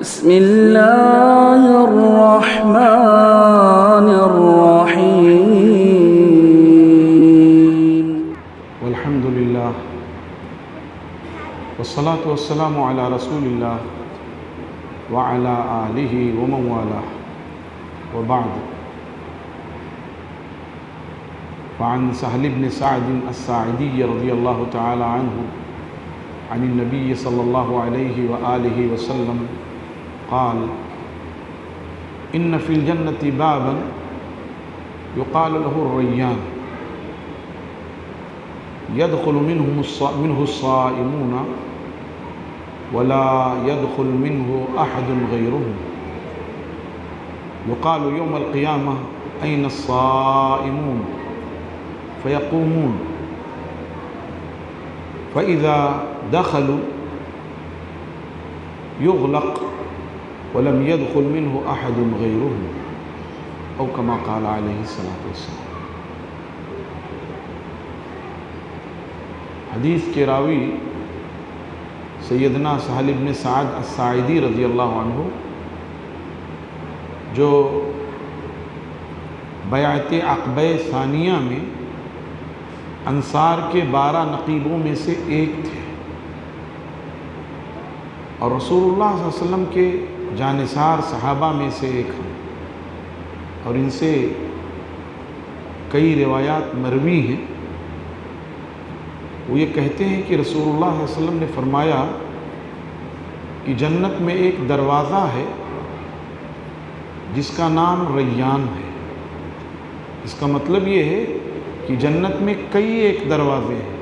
بسم الله الرحمن الرحيم والحمد لله والصلاة والسلام على رسول الله وعلى آله ومن والاه وبعد. فعن سهل بن سعد الساعدي رضي الله تعالى عنه عن النبي صلى الله عليه وآله وسلم قال: إن في الجنة بابا يقال له الريان يدخل منه الصائمون ولا يدخل منه أحد غيرهم، يقال يوم القيامة: أين الصائمون؟ فيقومون، فإذا دخلوا يغلق ولم يدخل منه أحد غيرهم، أو كما قال عليه الصلاة والسلام. حدیث کے راوی سیدنا سہل بن سعد الساعدی رضی اللہ عنہ، جو بیعت عقبہ ثانیہ میں انصار کے 12 نقیبوں میں سے ایک تھے، اور رسول اللہ صلی اللہ علیہ وسلم کے جانثار صحابہ میں سے ایک ہیں، اور ان سے کئی روایات مروی ہیں۔ وہ یہ کہتے ہیں کہ رسول اللہ صلی اللہ علیہ وسلم نے فرمایا کہ جنت میں ایک دروازہ ہے جس کا نام ریان ہے۔ اس کا مطلب یہ ہے کہ جنت میں کئی ایک دروازے ہیں،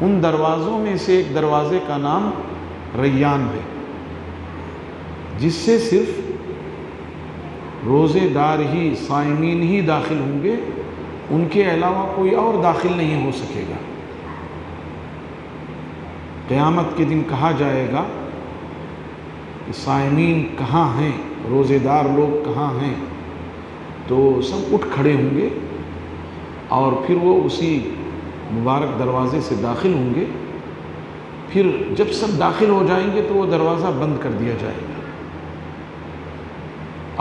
ان دروازوں میں سے ایک دروازے کا نام ریان ہے، جس سے صرف روزے دار ہی، صائمین ہی داخل ہوں گے، ان کے علاوہ کوئی اور داخل نہیں ہو سکے گا۔ قیامت کے دن کہا جائے گا کہ صائمین کہاں ہیں، روزے دار لوگ کہاں ہیں، تو سب اٹھ کھڑے ہوں گے اور پھر وہ اسی مبارک دروازے سے داخل ہوں گے۔ پھر جب سب داخل ہو جائیں گے تو وہ دروازہ بند کر دیا جائے گا،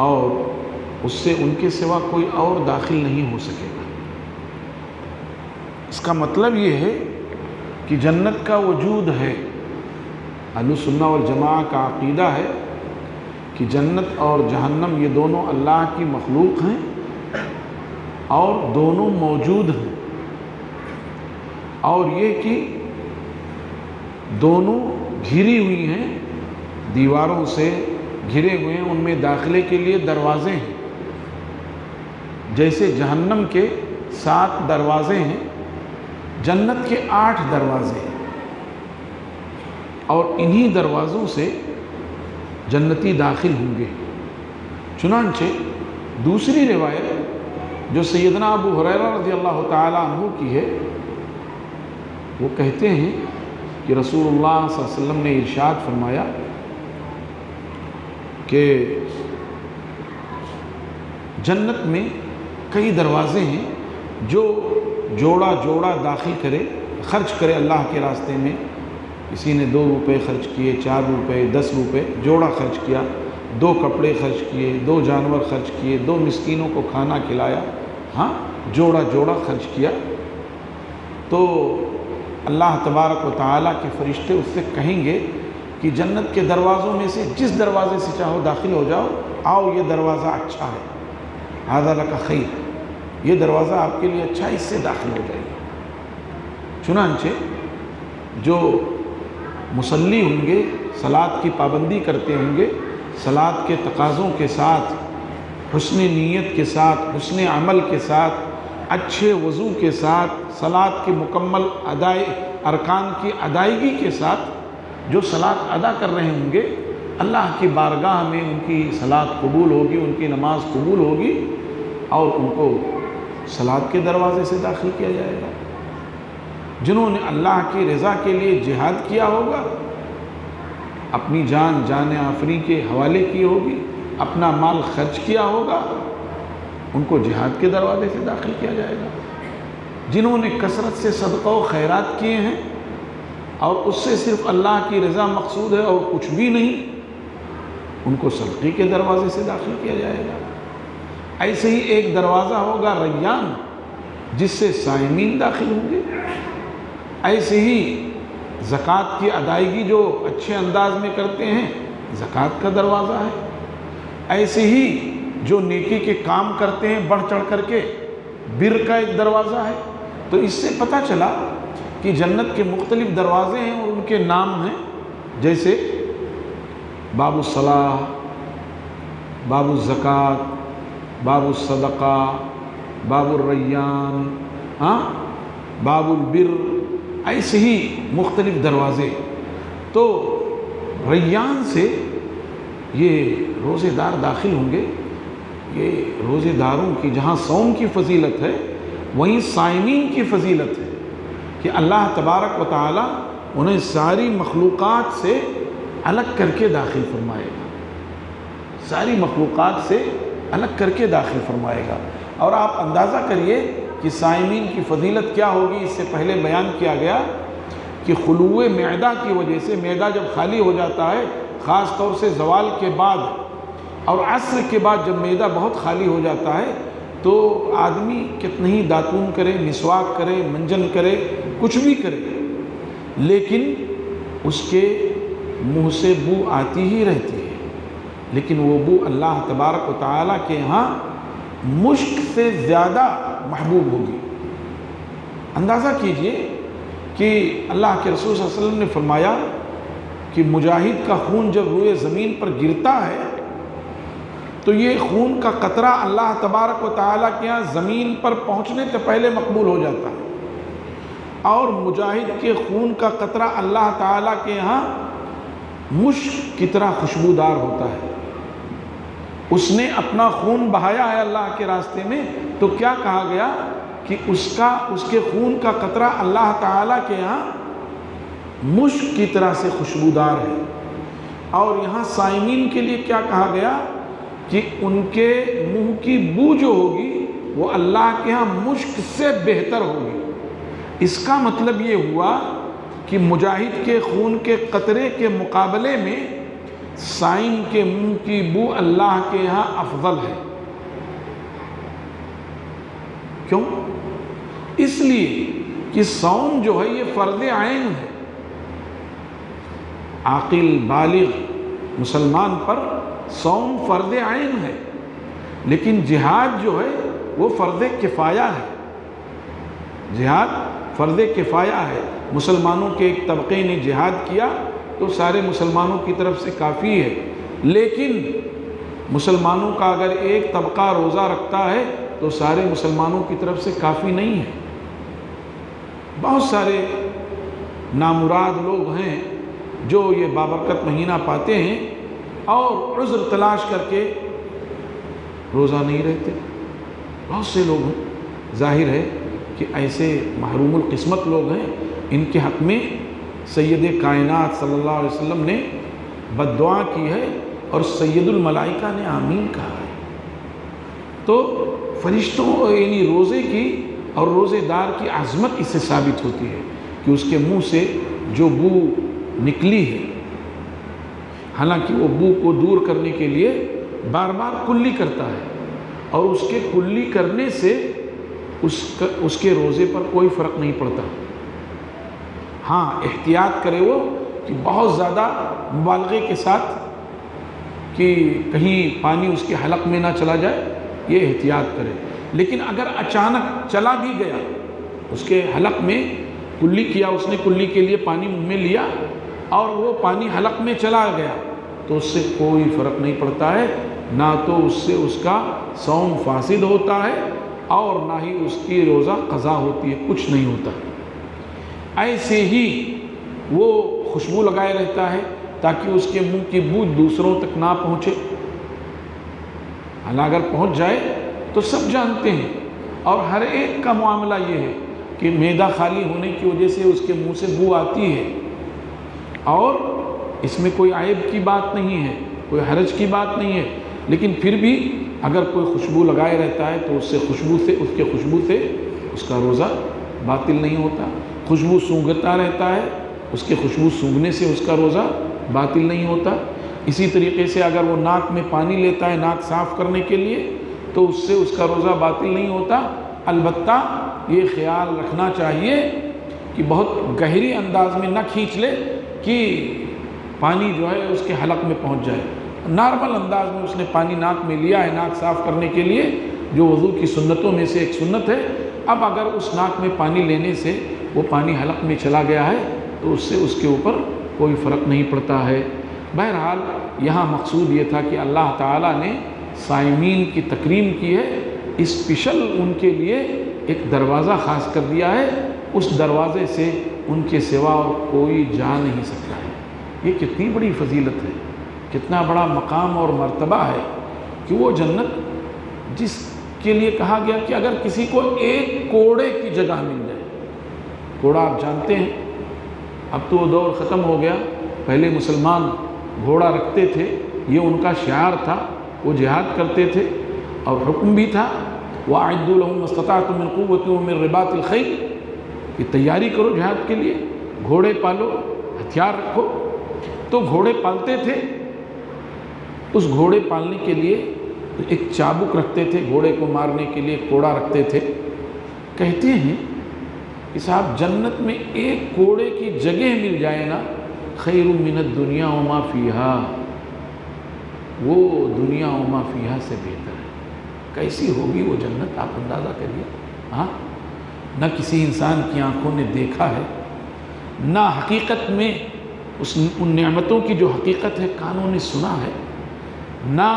اور اس سے ان کے سوا کوئی اور داخل نہیں ہو سکے گا۔ اس کا مطلب یہ ہے کہ جنت کا وجود ہے۔ اہل سنہ والجماعہ کا عقیدہ ہے کہ جنت اور جہنم یہ دونوں اللہ کی مخلوق ہیں اور دونوں موجود ہیں، اور یہ کہ دونوں گھری ہوئی ہیں، دیواروں سے گھرے ہوئے ہیں، ان میں داخلے کے لیے دروازے ہیں۔ جیسے جہنم کے 7 دروازے ہیں، جنت کے 8 دروازے ہیں، اور انہی دروازوں سے جنتی داخل ہوں گے۔ چنانچہ دوسری روایت جو سیدنا ابو ہریرہ رضی اللہ تعالیٰ عنہ کی ہے، وہ کہتے ہیں کہ رسول اللہ صلی اللہ علیہ وسلم نے ارشاد فرمایا کہ جنت میں کئی دروازے ہیں، جو جوڑا جوڑا داخل کرے، خرچ کرے اللہ کے راستے میں، کسی نے 2 روپے خرچ کیے، 4 روپے، 10 روپے، جوڑا خرچ کیا، 2 کپڑے خرچ کیے، 2 جانور خرچ کیے، 2 مسکینوں کو کھانا کھلایا، ہاں جوڑا جوڑا خرچ کیا، تو اللہ تبارک و تعالیٰ کے فرشتے اس سے کہیں گے کہ جنت کے دروازوں میں سے جس دروازے سے چاہو داخل ہو جاؤ، آؤ یہ دروازہ اچھا ہے، ھذا لک خیر، یہ دروازہ آپ کے لیے اچھا ہے، اس سے داخل ہو جائیے۔ چنانچہ جو مصلی ہوں گے، صلاۃ کی پابندی کرتے ہوں گے، صلاۃ کے تقاضوں کے ساتھ، حسن نیت کے ساتھ، حسن عمل کے ساتھ، اچھے وضو کے ساتھ، صلاۃ کی مکمل ارکان کی ادائیگی کے ساتھ جو صلاۃ ادا کر رہے ہوں گے، اللہ کی بارگاہ میں ان کی صلاۃ قبول ہوگی، ان کی نماز قبول ہوگی، اور ان کو صلاۃ کے دروازے سے داخل کیا جائے گا۔ جنہوں نے اللہ کی رضا کے لیے جہاد کیا ہوگا، اپنی جان آفری کے حوالے کی ہوگی، اپنا مال خرچ کیا ہوگا، ان کو جہاد کے دروازے سے داخل کیا جائے گا۔ جنہوں نے کثرت سے صدقہ و خیرات کیے ہیں اور اس سے صرف اللہ کی رضا مقصود ہے اور کچھ بھی نہیں، ان کو صدقے کے دروازے سے داخل کیا جائے گا۔ ایسے ہی ایک دروازہ ہوگا ریان، جس سے صائمین داخل ہوں گے۔ ایسے ہی زکوٰۃ کی ادائیگی جو اچھے انداز میں کرتے ہیں، زکوٰۃ کا دروازہ ہے۔ ایسے ہی جو نیکی کے کام کرتے ہیں بڑھ چڑھ کر کے، بر کا ایک دروازہ ہے۔ تو اس سے پتہ چلا کہ جنت کے مختلف دروازے ہیں اور ان کے نام ہیں، جیسے باب الصلاح، باب الزکوٰۃ، باب الصدقہ، باب الریان، باب البر، ایسے ہی مختلف دروازے۔ تو ریان سے یہ روزے دار داخل ہوں گے۔ یہ روزے داروں کی جہاں صوم کی فضیلت ہے، وہیں صائمین کی فضیلت ہے کہ اللہ تبارک و تعالی انہیں ساری مخلوقات سے الگ کر کے داخل فرمائے گا، ساری مخلوقات سے الگ کر کے داخل فرمائے گا۔ اور آپ اندازہ کریے کہ صائمین کی فضیلت کیا ہوگی۔ اس سے پہلے بیان کیا گیا کہ خلوِ معدہ کی وجہ سے، معدہ جب خالی ہو جاتا ہے، خاص طور سے زوال کے بعد اور عصر کے بعد جب معدہ بہت خالی ہو جاتا ہے، تو آدمی کتنے ہی داتون کرے، مسواک کرے، منجن کرے، کچھ بھی کرے، لیکن اس کے منہ سے بو آتی ہی رہتی ہے۔ لیکن وہ بو اللہ تبارک و تعالیٰ کے یہاں مشک سے زیادہ محبوب ہوگی۔ اندازہ کیجئے کہ اللہ کے رسول صلی اللہ علیہ وسلم نے فرمایا کہ مجاہد کا خون جب روئے زمین پر گرتا ہے تو یہ خون کا قطرہ اللہ تبارک و تعالیٰ کے یہاں زمین پر پہنچنے سے پہلے مقبول ہو جاتا ہے، اور مجاہد کے خون کا قطرہ اللہ تعالیٰ کے یہاں مشک کی طرح خوشبودار ہوتا ہے۔ اس نے اپنا خون بہایا ہے اللہ کے راستے میں، تو کیا کہا گیا کہ اس کے خون کا قطرہ اللہ تعالیٰ کے یہاں مشک کی طرح سے خوشبودار ہے۔ اور یہاں صائمین کے لیے کیا کہا گیا کہ ان کے منہ کی بو جو ہوگی وہ اللہ کے ہاں مشک سے بہتر ہوگی۔ اس کا مطلب یہ ہوا کہ مجاہد کے خون کے قطرے کے مقابلے میں صائم کے منہ کی بو اللہ کے ہاں افضل ہے۔ کیوں؟ اس لیے کہ صوم جو ہے یہ فرض عین ہے۔ عاقل بالغ مسلمان پر صوم فرض عین ہے، لیکن جہاد جو ہے وہ فرض کفایہ ہے۔ جہاد فرض کفایہ ہے۔ مسلمانوں کے ایک طبقے نے جہاد کیا تو سارے مسلمانوں کی طرف سے کافی ہے، لیکن مسلمانوں کا اگر ایک طبقہ روزہ رکھتا ہے تو سارے مسلمانوں کی طرف سے کافی نہیں ہے۔ بہت سارے نامراد لوگ ہیں جو یہ بابرکت مہینہ پاتے ہیں اور عذر تلاش کر کے روزہ نہیں رہتے۔ بہت سے لوگ ہیں، ظاہر ہے کہ ایسے محروم القسمت لوگ ہیں، ان کے حق میں سید کائنات صلی اللہ علیہ وسلم نے بد دعا کی ہے اور سید الملائکہ نے آمین کہا ہے۔ تو فرشتوں یعنی روزے کی اور روزے دار کی عظمت اس سے ثابت ہوتی ہے کہ اس کے منہ سے جو بو نکلی ہے، حالانکہ وہ بو کو دور کرنے کے لیے بار بار کلی کرتا ہے، اور اس کے کلی کرنے سے اس کے روزے پر کوئی فرق نہیں پڑتا۔ ہاں احتیاط کرے وہ کہ بہت زیادہ مبالغے کے ساتھ کہ کہیں پانی اس کے حلق میں نہ چلا جائے، یہ احتیاط کرے۔ لیکن اگر اچانک چلا بھی گیا، اس کے حلق میں کلی کیا، اس نے کلی کے لیے پانی منہ میں لیا اور وہ پانی حلق میں چلا گیا، تو اس سے کوئی فرق نہیں پڑتا ہے، نہ تو اس سے اس کا صوم فاسد ہوتا ہے اور نہ ہی اس کی روزہ قضا ہوتی ہے، کچھ نہیں ہوتا۔ ایسے ہی وہ خوشبو لگائے رہتا ہے تاکہ اس کے منہ کی بو دوسروں تک نہ پہنچے، حالانکہ اگر پہنچ جائے تو سب جانتے ہیں، اور ہر ایک کا معاملہ یہ ہے کہ معدہ خالی ہونے کی وجہ سے اس کے منہ سے بو آتی ہے، اور اس میں کوئی عیب کی بات نہیں ہے، کوئی حرج کی بات نہیں ہے، لیکن پھر بھی اگر کوئی خوشبو لگائے رہتا ہے تو اس کے خوشبو سے اس کا روزہ باطل نہیں ہوتا۔ خوشبو سونگھتا رہتا ہے، اس کے خوشبو سونگھنے سے اس کا روزہ باطل نہیں ہوتا۔ اسی طریقے سے اگر وہ ناک میں پانی لیتا ہے ناک صاف کرنے کے لیے تو اس سے اس کا روزہ باطل نہیں ہوتا۔ البتہ یہ خیال رکھنا چاہیے کہ بہت گہری انداز میں نہ کھینچ لے کہ پانی جو ہے اس کے حلق میں پہنچ جائے۔ نارمل انداز میں اس نے پانی ناک میں لیا ہے ناک صاف کرنے کے لیے، جو وضو کی سنتوں میں سے ایک سنت ہے۔ اب اگر اس ناک میں پانی لینے سے وہ پانی حلق میں چلا گیا ہے تو اس سے اس کے اوپر کوئی فرق نہیں پڑتا ہے۔ بہرحال یہاں مقصود یہ تھا کہ اللہ تعالیٰ نے صائمین کی تکریم کی ہے، اسپیشل ان کے لیے ایک دروازہ خاص کر دیا ہے، اس دروازے سے ان کے سوا اور کوئی جا نہیں سکتا ہے۔ یہ کتنی بڑی فضیلت ہے، کتنا بڑا مقام اور مرتبہ ہے کہ وہ جنت جس کے لیے کہا گیا کہ اگر کسی کو ایک کوڑے کی جگہ مل جائے۔ گھوڑا آپ جانتے ہیں، اب تو وہ دور ختم ہو گیا، پہلے مسلمان گھوڑا رکھتے تھے، یہ ان کا شعار تھا، وہ جہاد کرتے تھے اور حکم بھی تھا وَأَعِدُّوا لَهُم مَّا اسْتَطَعْتُم مِّن قُوَّةٍ وَمِن رِّبَاطِ الْخَيْلِ، کہ تیاری کرو جہاد کے لیے، گھوڑے پالو، ہتھیار رکھو۔ تو گھوڑے پالتے تھے، اس گھوڑے پالنے کے لیے ایک چابک رکھتے تھے، گھوڑے کو مارنے کے لیے کوڑا رکھتے تھے۔ کہتے ہیں کہ صاحب جنت میں ایک کوڑے کی جگہ مل جائے نا، خیر من الدنیا وما فیہا، وہ دنیا وما فیہا سے بہتر ہے۔ کیسی ہوگی وہ جنت، آپ اندازہ کریے۔ ہاں، نہ کسی انسان کی آنکھوں نے دیکھا ہے، نہ حقیقت میں ان نعمتوں کی جو حقیقت ہے کانوں نے سنا ہے، نہ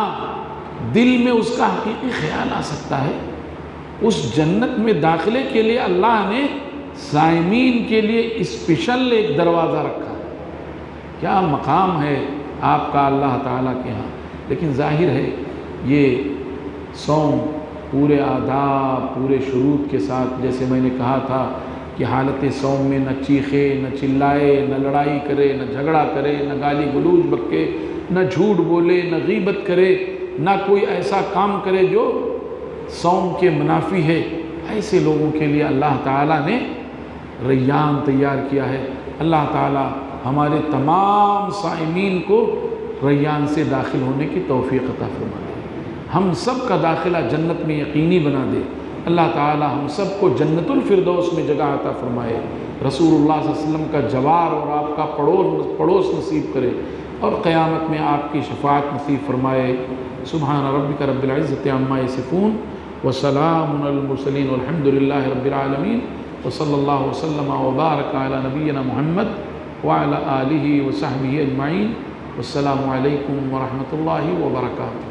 دل میں اس کا حقیقی خیال آ سکتا ہے۔ اس جنت میں داخلے کے لیے اللہ نے صائمین کے لیے اسپیشل ایک دروازہ رکھا ہے۔ کیا مقام ہے آپ کا اللہ تعالیٰ کے ہاں۔ لیکن ظاہر ہے یہ صوم پورے آداب، پورے شروط کے ساتھ، جیسے میں نے کہا تھا کہ حالت صوم میں نہ چیخے، نہ چلائے، نہ لڑائی کرے، نہ جھگڑا کرے، نہ گالی گلوچ بکے، نہ جھوٹ بولے، نہ غیبت کرے، نہ کوئی ایسا کام کرے جو صوم کے منافی ہے۔ ایسے لوگوں کے لیے اللہ تعالیٰ نے ریان تیار کیا ہے۔ اللہ تعالیٰ ہمارے تمام صائمین کو ریان سے داخل ہونے کی توفیق عطا فرما دے، ہم سب کا داخلہ جنت میں یقینی بنا دے۔ اللہ تعالیٰ ہم سب کو جنت الفردوس میں جگہ عطا فرمائے، رسول اللہ صلی اللہ علیہ وسلم کا جوار اور آپ کا پڑوس نصیب کرے، اور قیامت میں آپ کی شفاعت نصیب فرمائے۔ سبحان ربک رب العزت عما یصفون وسلام علی المرسلین والحمد للہ رب العالمین، وصلی اللہ وسلم وبارک علی نبینا محمد وعلی آلہ وصحبہ اجمعین، والسلام علیکم ورحمۃ اللہ وبرکاتہ۔